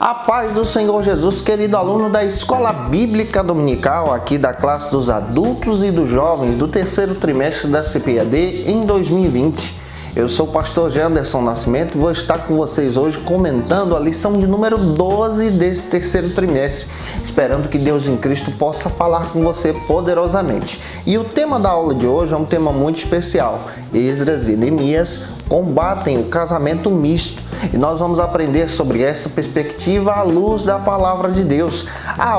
A paz do Senhor Jesus, querido aluno da Escola Bíblica Dominical, aqui da classe dos adultos e dos jovens do terceiro trimestre da CPAD em 2020. Eu sou o pastor Janderson Nascimento e vou estar com vocês hoje comentando a lição de número 12 desse terceiro trimestre, esperando que Deus em Cristo possa falar com você poderosamente. E o tema da aula de hoje é um tema muito especial. Esdras e Neemias combatem o casamento misto. E nós vamos aprender sobre essa perspectiva à luz da palavra de Deus.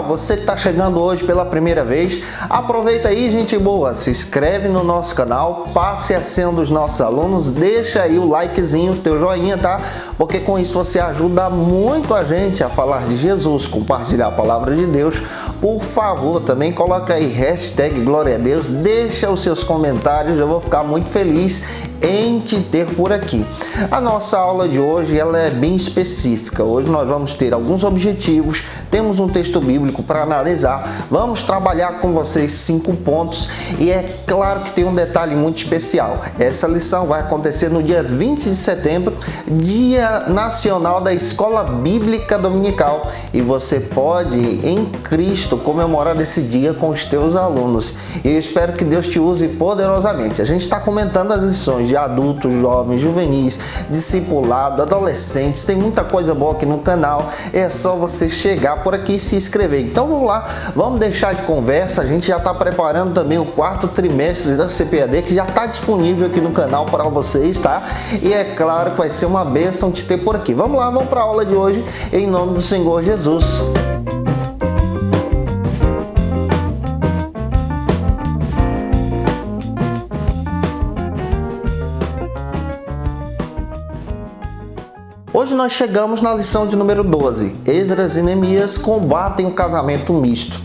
Você que está chegando hoje pela primeira vez, aproveita aí, gente boa, se inscreve no nosso canal, passe a ser um dos nossos alunos, deixa aí o likezinho, teu joinha, tá? Porque com isso você ajuda muito a gente a falar de Jesus, compartilhar a palavra de Deus. Por favor, também coloca aí hashtag Glória a Deus, deixa os seus comentários, eu vou ficar muito feliz em te ter por aqui. A nossa aula de hoje ela é bem específica. Hoje nós vamos ter alguns objetivos, temos um texto bíblico para analisar, vamos trabalhar com vocês 5 pontos e é claro que tem um detalhe muito especial. Essa lição vai acontecer no dia 20 de setembro, Dia Nacional da Escola Bíblica Dominical, e você pode, em Cristo, comemorar esse dia com os teus alunos. E eu espero que Deus te use poderosamente. A gente está comentando as lições de adultos, jovens, juvenis, discipulado, adolescentes, tem muita coisa boa aqui no canal, é só você chegar por aqui e se inscrever. Então vamos lá, vamos deixar de conversa, a gente já está preparando também o quarto trimestre da CPAD, que já está disponível aqui no canal para vocês, tá? E é claro que vai ser uma bênção te ter por aqui. Vamos lá, vamos para a aula de hoje, em nome do Senhor Jesus. Hoje nós chegamos na lição de número 12. Esdras e Neemias combatem o casamento misto.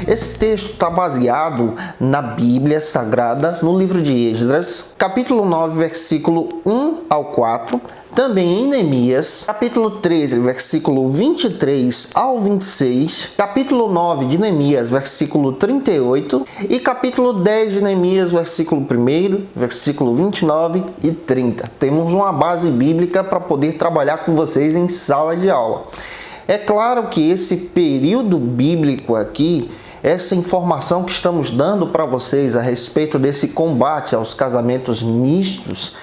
Esse texto está baseado na Bíblia Sagrada, no livro de Esdras, capítulo 9, versículo 1 ao 4, também em Neemias, capítulo 13, versículo 23 ao 26, capítulo 9 de Neemias, versículo 38 e capítulo 10 de Neemias, versículo 1, versículo 29 e 30. Temos uma base bíblica para poder trabalhar com vocês em sala de aula. É claro que esse período bíblico aqui, essa informação que estamos dando para vocês a respeito desse combate aos casamentos mistos,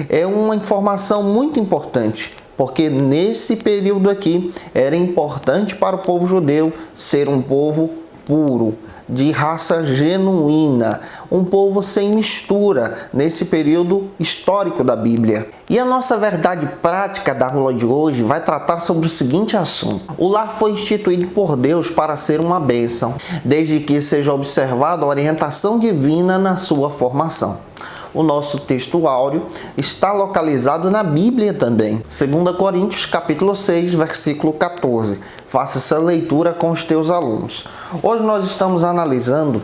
é uma informação muito importante, porque nesse período aqui era importante para o povo judeu ser um povo puro, de raça genuína, um povo sem mistura nesse período histórico da Bíblia. E a nossa verdade prática da aula de hoje vai tratar sobre o seguinte assunto. O lar foi instituído por Deus para ser uma bênção, desde que seja observada a orientação divina na sua formação. O nosso texto áureo está localizado na Bíblia também. 2 Coríntios, capítulo 6, versículo 14. Faça essa leitura com os teus alunos. Hoje nós estamos analisando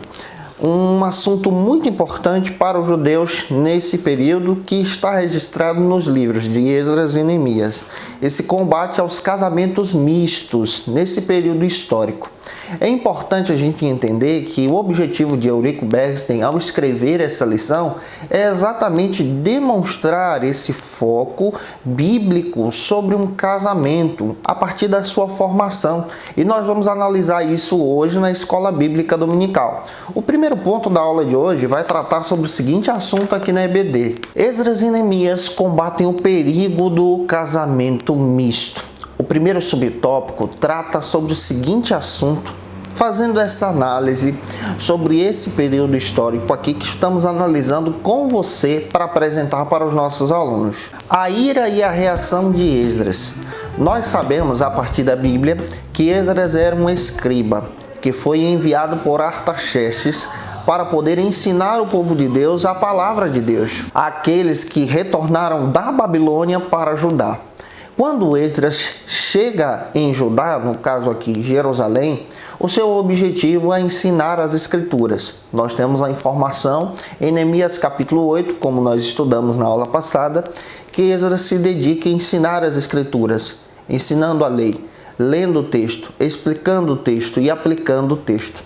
um assunto muito importante para os judeus nesse período, que está registrado nos livros de Esdras e Neemias. Esse combate aos casamentos mistos nesse período histórico. É importante a gente entender que o objetivo de Eurico Bernstein ao escrever essa lição é exatamente demonstrar esse foco bíblico sobre um casamento a partir da sua formação. E nós vamos analisar isso hoje na Escola Bíblica Dominical. O primeiro ponto da aula de hoje vai tratar sobre o seguinte assunto aqui na EBD. Esdras e Neemias combatem o perigo do casamento misto. O primeiro subtópico trata sobre o seguinte assunto, fazendo essa análise sobre esse período histórico aqui que estamos analisando com você para apresentar para os nossos alunos. A ira e a reação de Esdras. Nós sabemos a partir da Bíblia que Esdras era um escriba que foi enviado por Artaxerxes para poder ensinar o povo de Deus a palavra de Deus, aqueles que retornaram da Babilônia para Judá. Quando Esdras chega em Judá, no caso aqui Jerusalém, o seu objetivo é ensinar as Escrituras. Nós temos a informação em Neemias capítulo 8, como nós estudamos na aula passada, que Esdras se dedica a ensinar as Escrituras, ensinando a lei, lendo o texto, explicando o texto e aplicando o texto.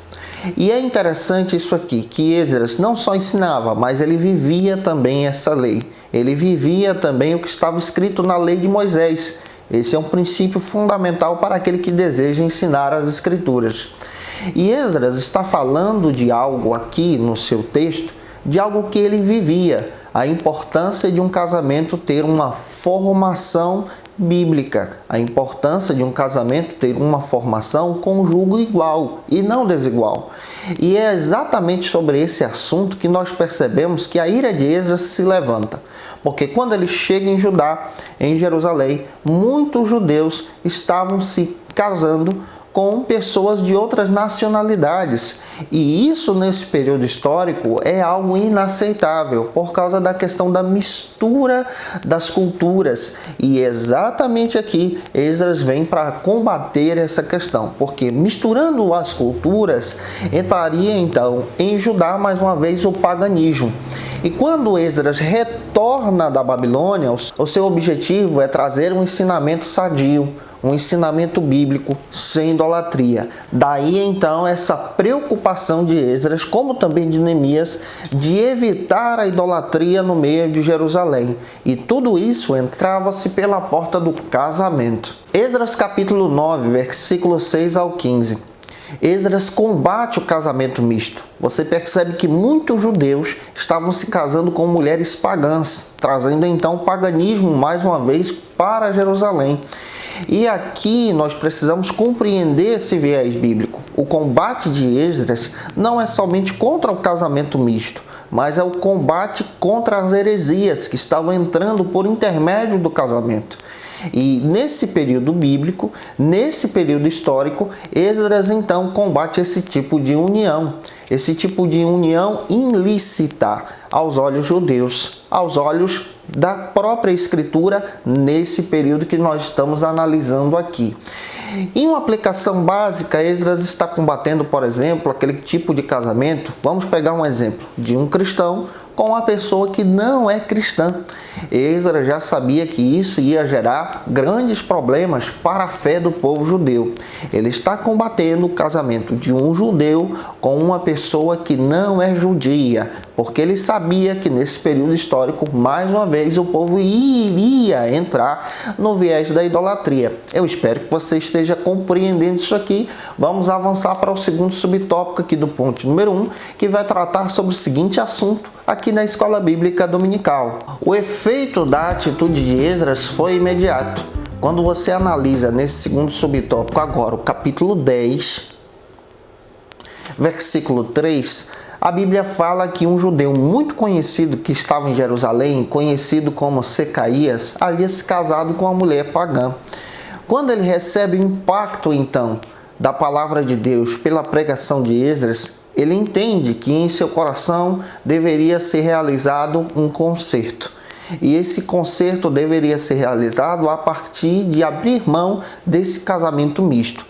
E é interessante isso aqui, que Esdras não só ensinava, mas ele vivia também essa lei. Ele vivia também o que estava escrito na lei de Moisés. Esse é um princípio fundamental para aquele que deseja ensinar as Escrituras. E Esdras está falando de algo aqui no seu texto, de algo que ele vivia, a importância de um casamento ter uma formação bíblica, a importância de um casamento ter uma formação com julgo igual e não desigual. E é exatamente sobre esse assunto que nós percebemos que a ira de Esdras se levanta. Porque quando ele chega em Judá, em Jerusalém, muitos judeus estavam se casando com pessoas de outras nacionalidades. E isso, nesse período histórico, é algo inaceitável por causa da questão da mistura das culturas. E exatamente aqui, Esdras vem para combater essa questão, porque misturando as culturas, entraria então em Judá mais uma vez o paganismo. E quando Esdras retorna da Babilônia, o seu objetivo é trazer um ensinamento sadio, um ensinamento bíblico sem idolatria. Daí então essa preocupação de Esdras, como também de Neemias, de evitar a idolatria no meio de Jerusalém. E tudo isso entrava-se pela porta do casamento. Esdras capítulo 9, versículos 6 ao 15. Esdras combate o casamento misto. Você percebe que muitos judeus estavam se casando com mulheres pagãs, trazendo então o paganismo mais uma vez para Jerusalém. E aqui nós precisamos compreender esse viés bíblico. O combate de Esdras não é somente contra o casamento misto, mas é o combate contra as heresias que estavam entrando por intermédio do casamento. E nesse período bíblico, nesse período histórico, Esdras então combate esse tipo de união ilícita aos olhos judeus, aos olhos da própria Escritura, nesse período que nós estamos analisando aqui. Em uma aplicação básica, Esdras está combatendo, por exemplo, aquele tipo de casamento. Vamos pegar um exemplo de um cristão com uma pessoa que não é cristã. Esdras já sabia que isso ia gerar grandes problemas para a fé do povo judeu. Ele está combatendo o casamento de um judeu com uma pessoa que não é judia, porque ele sabia que nesse período histórico, mais uma vez, o povo iria entrar no viés da idolatria. Eu espero que você esteja compreendendo isso aqui. Vamos avançar para o segundo subtópico aqui do ponto número 1, que vai tratar sobre o seguinte assunto aqui na Escola Bíblica Dominical. O efeito da atitude de Esdras foi imediato. Quando você analisa nesse segundo subtópico agora o capítulo 10, versículo 3, a Bíblia fala que um judeu muito conhecido que estava em Jerusalém, conhecido como Secaías, havia se casado com uma mulher pagã. Quando ele recebe o impacto, então, da palavra de Deus pela pregação de Esdras, ele entende que em seu coração deveria ser realizado um conserto. E esse conserto deveria ser realizado a partir de abrir mão desse casamento misto.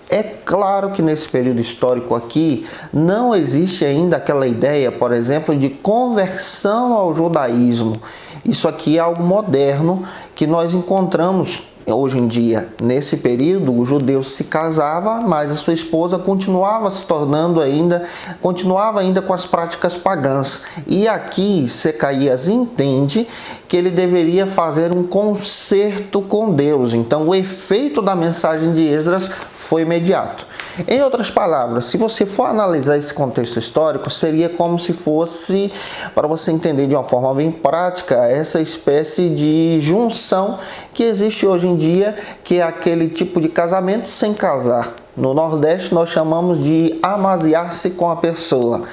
É claro que nesse período histórico aqui não existe ainda aquela ideia, por exemplo, de conversão ao judaísmo. Isso aqui é algo moderno que nós encontramos hoje em dia. Nesse período, o judeu se casava, mas a sua esposa continuava ainda com as práticas pagãs. E aqui Secaías entende que ele deveria fazer um conserto com Deus. Então, o efeito da mensagem de Esdras foi imediato. Em outras palavras, se você for analisar esse contexto histórico, seria como se fosse, para você entender de uma forma bem prática, essa espécie de junção que existe hoje em dia, que é aquele tipo de casamento sem casar. No Nordeste nós chamamos de amaziar-se com a pessoa.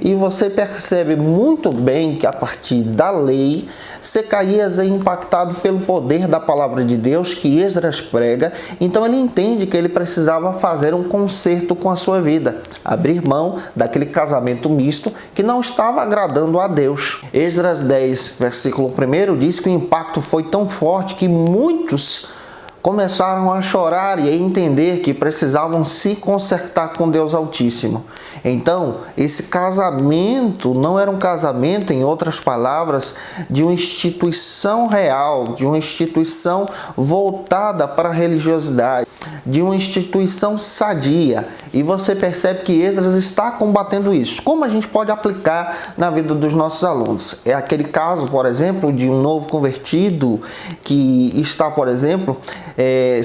E você percebe muito bem que a partir da lei, Secaías é impactado pelo poder da palavra de Deus que Esdras prega. Então ele entende que ele precisava fazer um conserto com a sua vida, abrir mão daquele casamento misto que não estava agradando a Deus. Esdras 10, versículo 1 diz que o impacto foi tão forte que muitos começaram a chorar e a entender que precisavam se consertar com Deus Altíssimo. Então, esse casamento não era um casamento, em outras palavras, de uma instituição real, de uma instituição voltada para a religiosidade. de uma instituição sadia. E você percebe que Esdras está combatendo isso. Como a gente pode aplicar na vida dos nossos alunos? É aquele caso, por exemplo, de um novo convertido que está, por exemplo,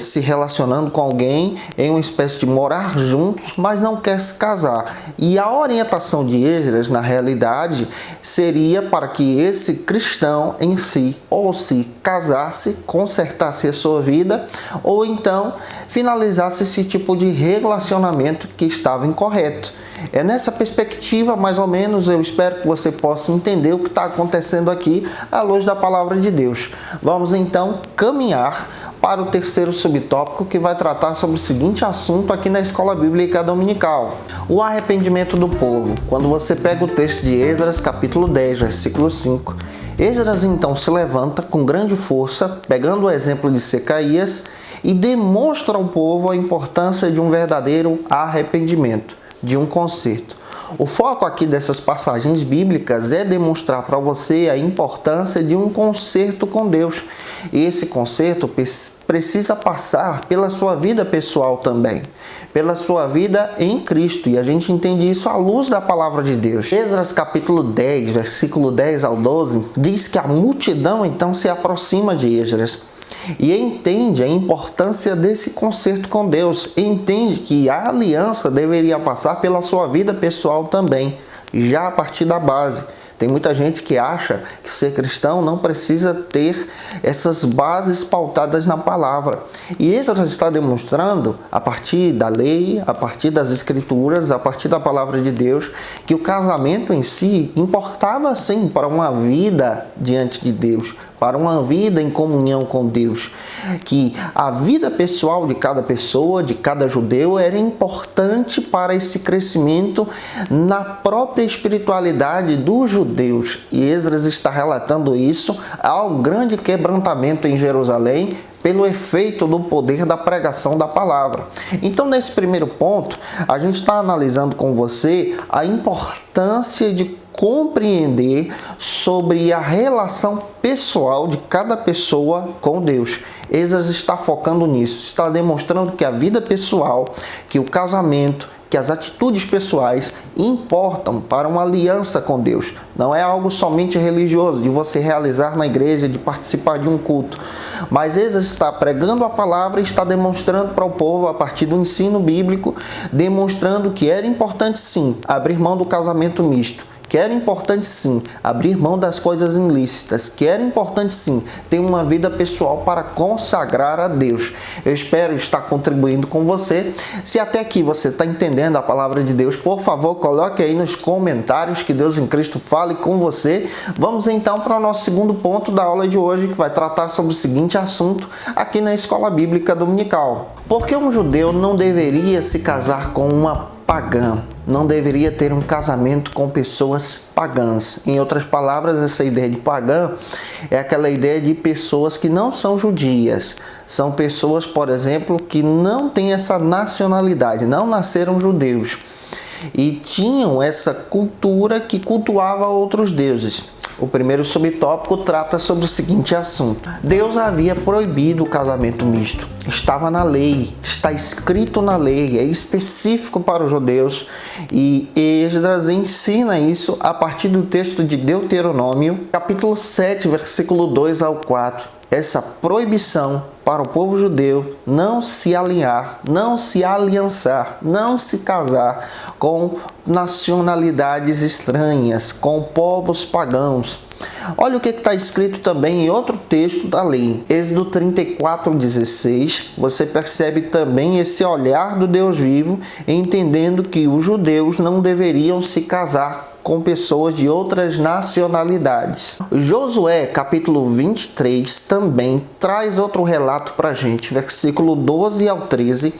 se relacionando com alguém em uma espécie de morar juntos, mas não quer se casar. E a orientação de Esdras, na realidade, seria para que esse cristão em si ou se casasse, consertasse a sua vida, ou então finalizasse esse tipo de relacionamento que estava incorreto. É nessa perspectiva, mais ou menos, eu espero que você possa entender o que está acontecendo aqui à luz da palavra de Deus. Vamos então caminhar para o terceiro subtópico, que vai tratar sobre o seguinte assunto aqui na Escola Bíblica Dominical: o arrependimento do povo. Quando você pega o texto de Esdras, capítulo 10, versículo 5, Esdras então se levanta com grande força, pegando o exemplo de Secaías, e demonstra ao povo a importância de um verdadeiro arrependimento, de um conserto. O foco aqui dessas passagens bíblicas é demonstrar para você a importância de um conserto com Deus. E esse conserto precisa passar pela sua vida pessoal também, pela sua vida em Cristo. E a gente entende isso à luz da palavra de Deus. Esdras capítulo 10, versículo 10 ao 12, diz que a multidão então se aproxima de Esdras e entende a importância desse conserto com Deus, entende que a aliança deveria passar pela sua vida pessoal também, já a partir da base. Tem muita gente que acha que ser cristão não precisa ter essas bases pautadas na palavra. E Esdras está demonstrando, a partir da lei, a partir das escrituras, a partir da palavra de Deus, que o casamento em si importava sim para uma vida diante de Deus, para uma vida em comunhão com Deus, que a vida pessoal de cada pessoa, de cada judeu, era importante para esse crescimento na própria espiritualidade dos judeus. E Esdras está relatando isso. Há um grande quebrantamento em Jerusalém pelo efeito do poder da pregação da palavra. Então, nesse primeiro ponto, a gente está analisando com você a importância de compreender sobre a relação pessoal de cada pessoa com Deus. Esdras está focando nisso, está demonstrando que a vida pessoal, que o casamento, que as atitudes pessoais importam para uma aliança com Deus. Não é algo somente religioso, de você realizar na igreja, de participar de um culto. Mas Esdras está pregando a palavra e está demonstrando para o povo, a partir do ensino bíblico, demonstrando que era importante sim abrir mão do casamento misto, que era importante sim abrir mão das coisas ilícitas, que era importante sim ter uma vida pessoal para consagrar a Deus. Eu espero estar contribuindo com você. Se até aqui você está entendendo a palavra de Deus, por favor, coloque aí nos comentários, que Deus em Cristo fale com você. Vamos então para o nosso segundo ponto da aula de hoje, que vai tratar sobre o seguinte assunto aqui na Escola Bíblica Dominical: por que um judeu não deveria se casar com uma pagã? Não deveria ter um casamento com pessoas pagãs. Em outras palavras, essa ideia de pagã é aquela ideia de pessoas que não são judias. São pessoas, por exemplo, que não têm essa nacionalidade, não nasceram judeus e tinham essa cultura que cultuava outros deuses. O primeiro subtópico trata sobre o seguinte assunto: Deus havia proibido o casamento misto. Estava na lei, está escrito na lei, é específico para os judeus, e Esdras ensina isso a partir do texto de Deuteronômio, capítulo 7, versículo 2 ao 4. Essa proibição para o povo judeu não se alinhar, não se aliançar, não se casar com nacionalidades estranhas, com povos pagãos. Olha o que está escrito também em outro texto da lei, Êxodo 34:16. Você percebe também esse olhar do Deus vivo, entendendo que os judeus não deveriam se casar com pessoas de outras nacionalidades. Josué, capítulo 23, também traz outro relato para a gente, versículo 12 ao 13,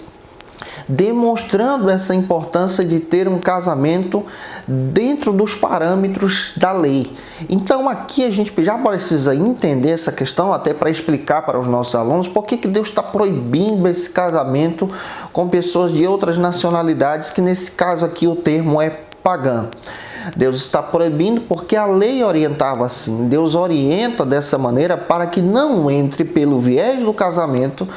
demonstrando essa importância de ter um casamento dentro dos parâmetros da lei. Então aqui a gente já precisa entender essa questão, até para explicar para os nossos alunos por que Deus está proibindo esse casamento com pessoas de outras nacionalidades, que nesse caso aqui o termo é pagã. Deus está proibindo porque a lei orientava assim. Deus orienta dessa maneira para que não entre pelo viés do casamento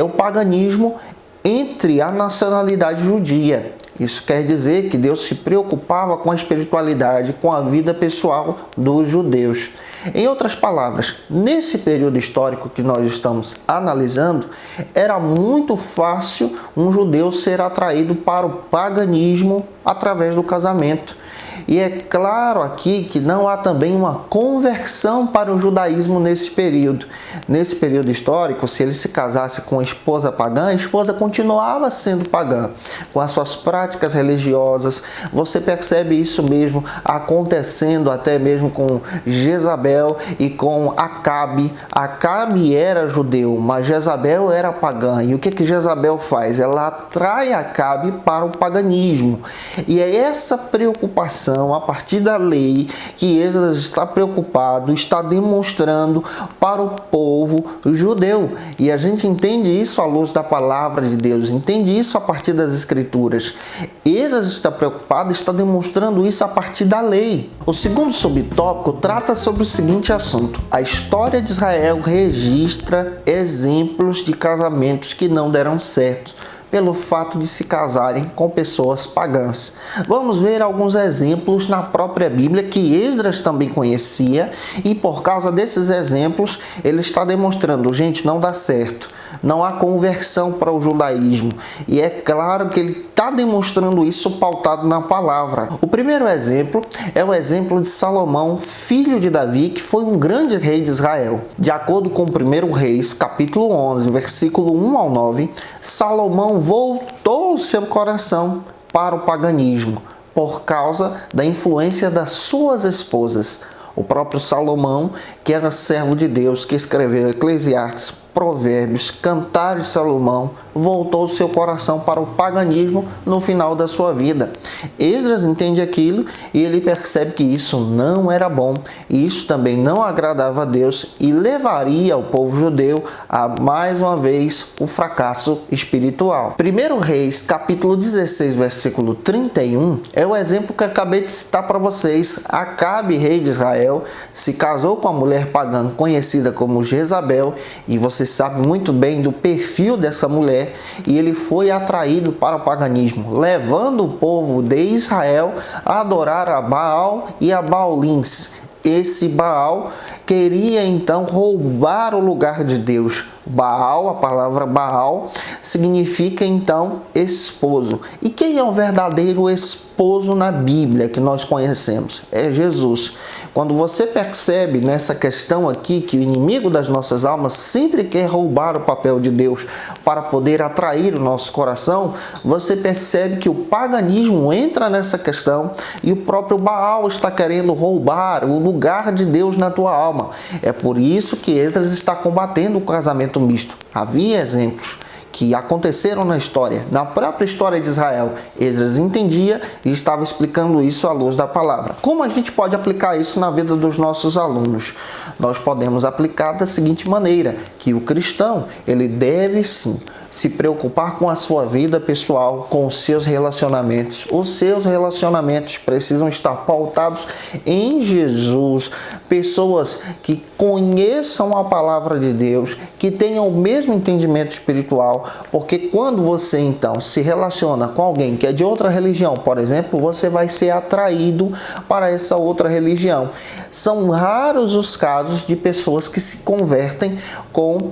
o paganismo entre a nacionalidade judia. Isso quer dizer que Deus se preocupava com a espiritualidade, com a vida pessoal dos judeus. Em outras palavras, nesse período histórico que nós estamos analisando, era muito fácil um judeu ser atraído para o paganismo através do casamento. E é claro aqui que não há também uma conversão para o judaísmo nesse período. Nesse período histórico, se ele se casasse com uma esposa pagã, a esposa continuava sendo pagã, com as suas práticas religiosas. Você percebe isso mesmo acontecendo até mesmo com Jezabel e com Acabe. Acabe era judeu, mas Jezabel era pagã. E o que Jezabel faz? Ela atrai Acabe para o paganismo. E é essa preocupação a partir da lei que Esdras está preocupado, está demonstrando para o povo judeu. E a gente entende isso à luz da palavra de Deus, entende isso a partir das escrituras. Esdras está preocupado, está demonstrando isso a partir da lei. O segundo subtópico trata sobre o seguinte assunto: a história de Israel registra exemplos de casamentos que não deram certo pelo fato de se casarem com pessoas pagãs. Vamos ver alguns exemplos na própria Bíblia que Esdras também conhecia, e por causa desses exemplos ele está demonstrando, gente, não dá certo. Não há conversão para o judaísmo. E é claro que ele está demonstrando isso pautado na palavra. O primeiro exemplo é o exemplo de Salomão, filho de Davi, que foi um grande rei de Israel. De acordo com 1 Reis, capítulo 11, versículo 1 ao 9, Salomão voltou o seu coração para o paganismo por causa da influência das suas esposas. O próprio Salomão, que era servo de Deus, que escreveu Eclesiastes, Provérbios, Cantares de Salomão, voltou seu coração para o paganismo no final da sua vida. Esdras entende aquilo e ele percebe que isso não era bom, e isso também não agradava a Deus e levaria o povo judeu a, mais uma vez, o fracasso espiritual. 1 Reis, capítulo 16, versículo 31, é o exemplo que acabei de citar para vocês. Acabe, rei de Israel, se casou com a mulher pagã conhecida como Jezabel, e você sabe muito bem do perfil dessa mulher, e ele foi atraído para o paganismo, levando o povo de Israel a adorar a Baal e a Baalins. Esse Baal queria então roubar o lugar de Deus. Baal, a palavra Baal, significa então esposo. E quem é o verdadeiro esposo na Bíblia que nós conhecemos? É Jesus. Quando você percebe nessa questão aqui que o inimigo das nossas almas sempre quer roubar o papel de Deus para poder atrair o nosso coração, você percebe que o paganismo entra nessa questão e o próprio Baal está querendo roubar o lugar de Deus na tua alma. É por isso que Esdras está combatendo o casamento misto. Havia exemplos que aconteceram na história, na própria história de Israel. Esdras entendia e estava explicando isso à luz da palavra. Como a gente pode aplicar isso na vida dos nossos alunos? Nós podemos aplicar da seguinte maneira, que o cristão, ele deve sim se preocupar com a sua vida pessoal, com os seus relacionamentos. Os seus relacionamentos precisam estar pautados em Jesus. Pessoas que conheçam a palavra de Deus, que tenham o mesmo entendimento espiritual, porque quando você então se relaciona com alguém que é de outra religião, por exemplo, você vai ser atraído para essa outra religião. São raros os casos de pessoas que se convertem com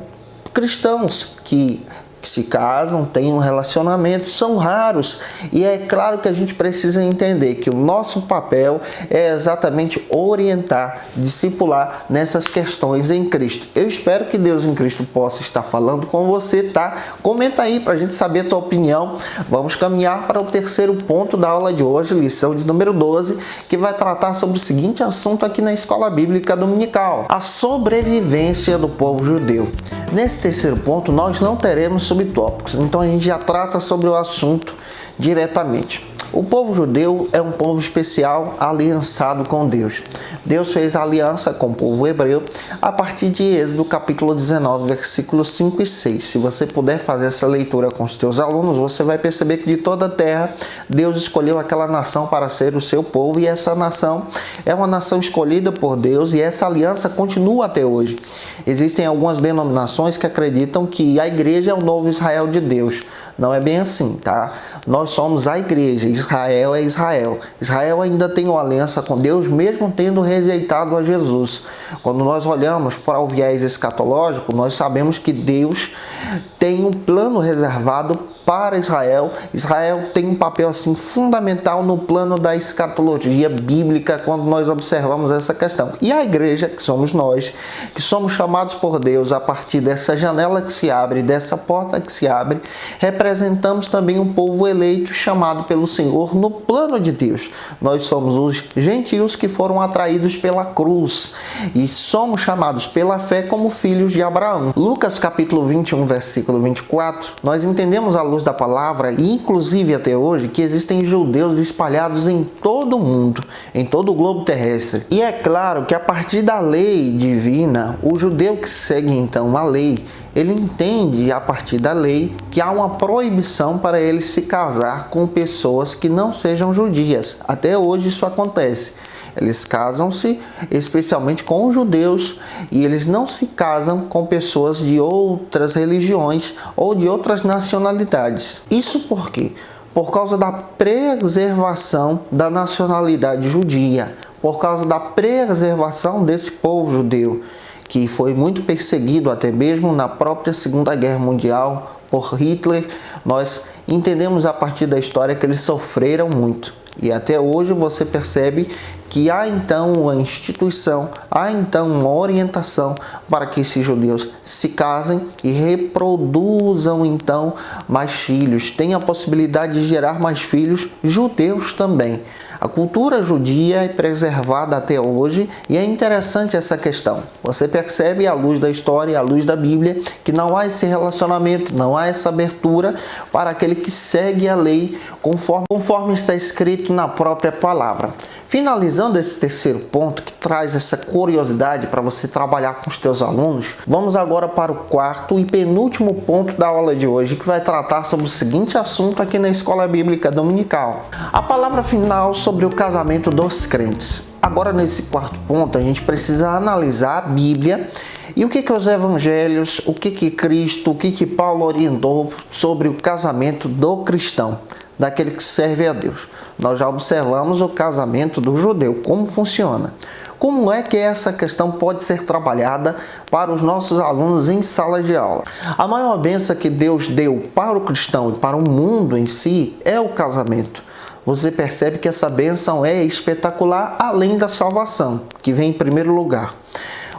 cristãos, que se casam, têm um relacionamento, são raros. E é claro que a gente precisa entender que o nosso papel é exatamente orientar, discipular nessas questões em Cristo. Eu espero que Deus em Cristo possa estar falando com você, tá? Comenta aí para a gente saber a tua opinião. Vamos caminhar para o terceiro ponto da aula de hoje, lição de número 12, que vai tratar sobre o seguinte assunto aqui na Escola Bíblica Dominical: a sobrevivência do povo judeu. Nesse terceiro ponto, nós não teremos subtópicos, então a gente já trata sobre o assunto diretamente. O povo judeu é um povo especial, aliançado com Deus. Deus fez aliança com o povo hebreu a partir de Êxodo capítulo 19, versículos 5 e 6. Se você puder fazer essa leitura com os teus alunos, você vai perceber que de toda a terra, Deus escolheu aquela nação para ser o seu povo, e essa nação é uma nação escolhida por Deus, e essa aliança continua até hoje. Existem algumas denominações que acreditam que a igreja é o novo Israel de Deus. Não é bem assim, tá? Nós somos a igreja, Israel é Israel. Israel ainda tem uma aliança com Deus, mesmo tendo rejeitado a Jesus. Quando nós olhamos para o viés escatológico, nós sabemos que Deus tem um plano reservado para Israel. Israel tem um papel assim fundamental no plano da escatologia bíblica quando nós observamos essa questão. E a igreja, que somos nós, que somos chamados por Deus a partir dessa janela que se abre, dessa porta que se abre, representamos também um povo eleito chamado pelo Senhor no plano de Deus. Nós somos os gentios que foram atraídos pela cruz e somos chamados pela fé como filhos de Abraão. Lucas capítulo 21, versículo 24, nós entendemos à luz da palavra, e inclusive até hoje, que existem judeus espalhados em todo o mundo, em todo o globo terrestre. E é claro que a partir da lei divina, o judeu que segue então a lei, ele entende a partir da lei que há uma proibição para ele se casar com pessoas que não sejam judias. Até hoje isso acontece. Eles casam-se especialmente com os judeus e eles não se casam com pessoas de outras religiões ou de outras nacionalidades. Isso por quê? Por causa da preservação da nacionalidade judia, por causa da preservação desse povo judeu, que foi muito perseguido até mesmo na própria Segunda Guerra Mundial por Hitler. Nós entendemos a partir da história que eles sofreram muito. E até hoje você percebe que há então uma instituição, há então uma orientação para que esses judeus se casem e reproduzam então mais filhos, tenham a possibilidade de gerar mais filhos judeus também. A cultura judia é preservada até hoje e é interessante essa questão. Você percebe à luz da história, à luz da Bíblia, que não há esse relacionamento, não há essa abertura para aquele que segue a lei conforme está escrito na própria palavra. Finalizando esse terceiro ponto, que traz essa curiosidade para você trabalhar com os teus alunos, vamos agora para o quarto e penúltimo ponto da aula de hoje, que vai tratar sobre o seguinte assunto aqui na Escola Bíblica Dominical. A palavra final sobre o casamento dos crentes. Agora, nesse quarto ponto, a gente precisa analisar a Bíblia e o que os evangelhos, o que Cristo, o que Paulo orientou sobre o casamento do cristão, daquele que serve a Deus. Nós já observamos o casamento do judeu, como funciona. Como é que essa questão pode ser trabalhada para os nossos alunos em sala de aula? A maior bênção que Deus deu para o cristão e para o mundo em si é o casamento. Você percebe que essa bênção é espetacular, além da salvação, que vem em primeiro lugar.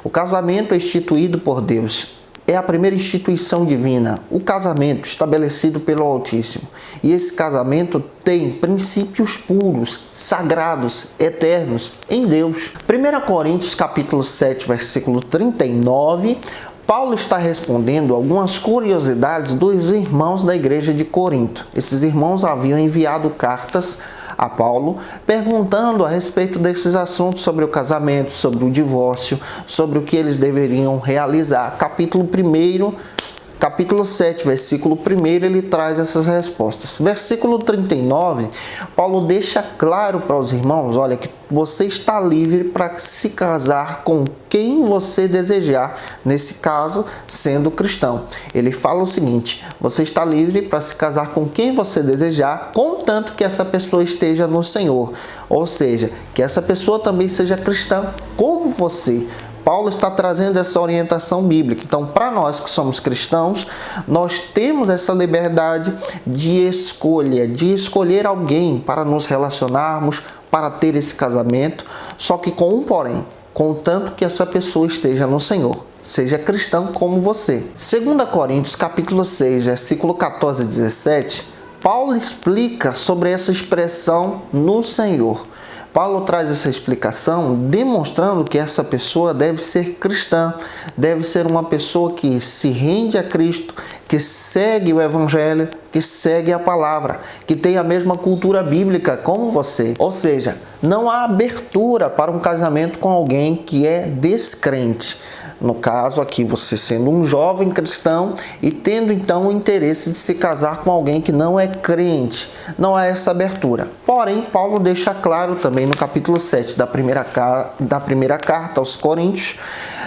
O casamento é instituído por Deus. É a primeira instituição divina, o casamento estabelecido pelo Altíssimo. E esse casamento tem princípios puros, sagrados, eternos em Deus. 1 Coríntios capítulo 7, versículo 39, Paulo está respondendo algumas curiosidades dos irmãos da igreja de Corinto. Esses irmãos haviam enviado cartas a Paulo, perguntando a respeito desses assuntos sobre o casamento, sobre o divórcio, sobre o que eles deveriam realizar. Capítulo 7, versículo 1, ele traz essas respostas. Versículo 39, Paulo deixa claro para os irmãos, olha, que você está livre para se casar com quem você desejar, nesse caso, sendo cristão. Ele fala o seguinte, você está livre para se casar com quem você desejar, contanto que essa pessoa esteja no Senhor. Ou seja, que essa pessoa também seja cristã como você. Paulo está trazendo essa orientação bíblica. Então, para nós que somos cristãos, nós temos essa liberdade de escolha, de escolher alguém para nos relacionarmos, para ter esse casamento, só que com um porém, contanto que essa pessoa esteja no Senhor, seja cristão como você. 2 Coríntios capítulo 6, versículo 14 e 17, Paulo explica sobre essa expressão no Senhor. Paulo traz essa explicação demonstrando que essa pessoa deve ser cristã, deve ser uma pessoa que se rende a Cristo, que segue o Evangelho, que segue a palavra, que tem a mesma cultura bíblica como você. Ou seja, não há abertura para um casamento com alguém que é descrente. No caso aqui, você sendo um jovem cristão e tendo então o interesse de se casar com alguém que não é crente, não há essa abertura. Porém, Paulo deixa claro também no capítulo 7 da primeira carta aos Coríntios,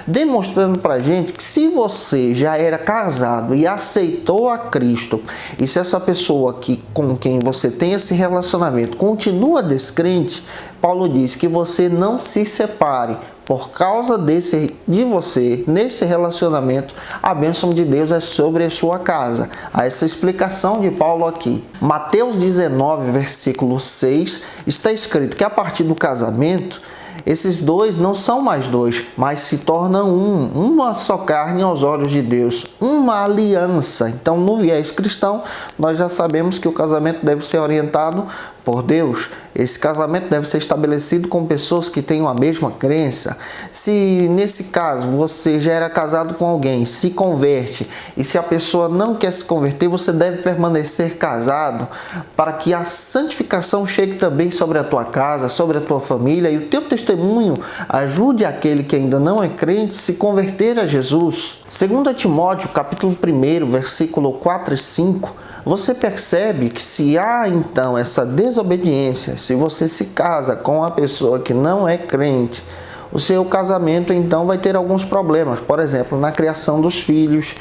demonstrando pra gente que se você já era casado e aceitou a Cristo, e se essa pessoa com quem você tem esse relacionamento continua descrente, Paulo diz que você não se separe. Por causa de você, nesse relacionamento, a bênção de Deus é sobre a sua casa. Há essa explicação de Paulo aqui. Mateus 19, versículo 6, está escrito que a partir do casamento, esses dois não são mais dois, mas se tornam uma só carne aos olhos de Deus, uma aliança. Então, no viés cristão, nós já sabemos que o casamento deve ser orientado por Deus. Esse casamento deve ser estabelecido com pessoas que tenham a mesma crença. Se nesse caso você já era casado com alguém, se converte, e se a pessoa não quer se converter, você deve permanecer casado para que a santificação chegue também sobre a tua casa, sobre a tua família, e o teu testemunho ajude aquele que ainda não é crente a se converter a Jesus. 2 Timóteo, capítulo 1, versículo 4 e 5, você percebe que se há então essa desobediência, se você se casa com uma pessoa que não é crente, o seu casamento então vai ter alguns problemas. Por exemplo, na criação dos filhos,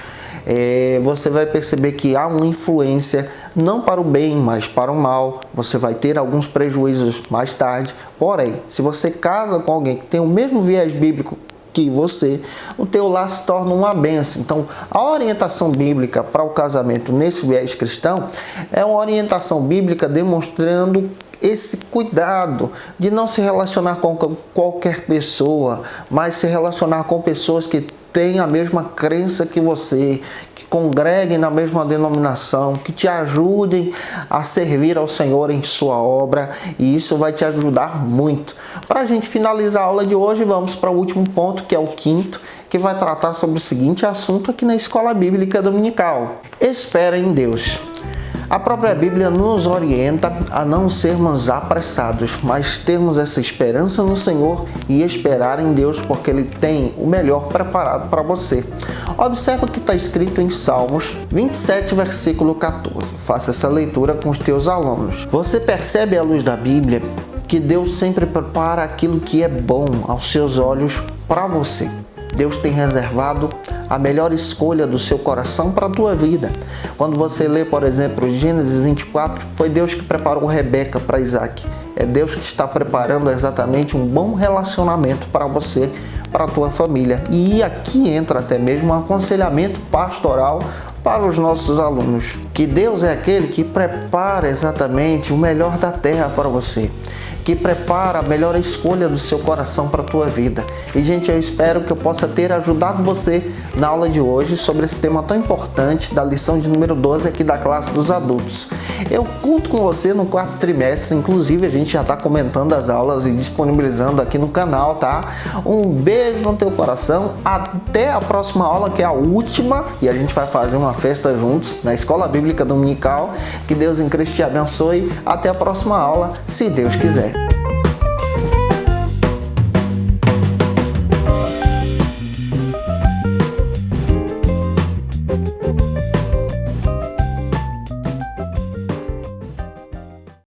você vai perceber que há uma influência não para o bem, mas para o mal. Você vai ter alguns prejuízos mais tarde. Porém, se você casa com alguém que tem o mesmo viés bíblico que você, o teu lar se torna uma bênção. Então, a orientação bíblica para o casamento nesse viés cristão é uma orientação bíblica demonstrando esse cuidado de não se relacionar com qualquer pessoa, mas se relacionar com pessoas que têm a mesma crença que você, que congreguem na mesma denominação, que te ajudem a servir ao Senhor em sua obra, e isso vai te ajudar muito. Para a gente finalizar a aula de hoje, vamos para o último ponto, que é o quinto, que vai tratar sobre o seguinte assunto aqui na Escola Bíblica Dominical. Espera em Deus. A própria Bíblia nos orienta a não sermos apressados, mas termos essa esperança no Senhor e esperar em Deus, porque Ele tem o melhor preparado para você. Observa o que está escrito em Salmos 27, versículo 14. Faça essa leitura com os teus alunos. Você percebe à luz da Bíblia que Deus sempre prepara aquilo que é bom aos seus olhos para você. Deus tem reservado a melhor escolha do seu coração para a tua vida. Quando você lê, por exemplo, Gênesis 24, foi Deus que preparou Rebeca para Isaac. É Deus que está preparando exatamente um bom relacionamento para você, para a tua família. E aqui entra até mesmo um aconselhamento pastoral para os nossos alunos. Que Deus é aquele que prepara exatamente o melhor da terra para você, que prepara a melhor escolha do seu coração para a tua vida. E, gente, eu espero que eu possa ter ajudado você na aula de hoje sobre esse tema tão importante da lição de número 12 aqui da classe dos adultos. Eu conto com você no quarto trimestre, inclusive a gente já está comentando as aulas e disponibilizando aqui no canal, tá? Um beijo no teu coração, até a próxima aula, que é a última, e a gente vai fazer uma festa juntos na Escola Bíblica Dominical. Que Deus em Cristo te abençoe, até a próxima aula, se Deus quiser.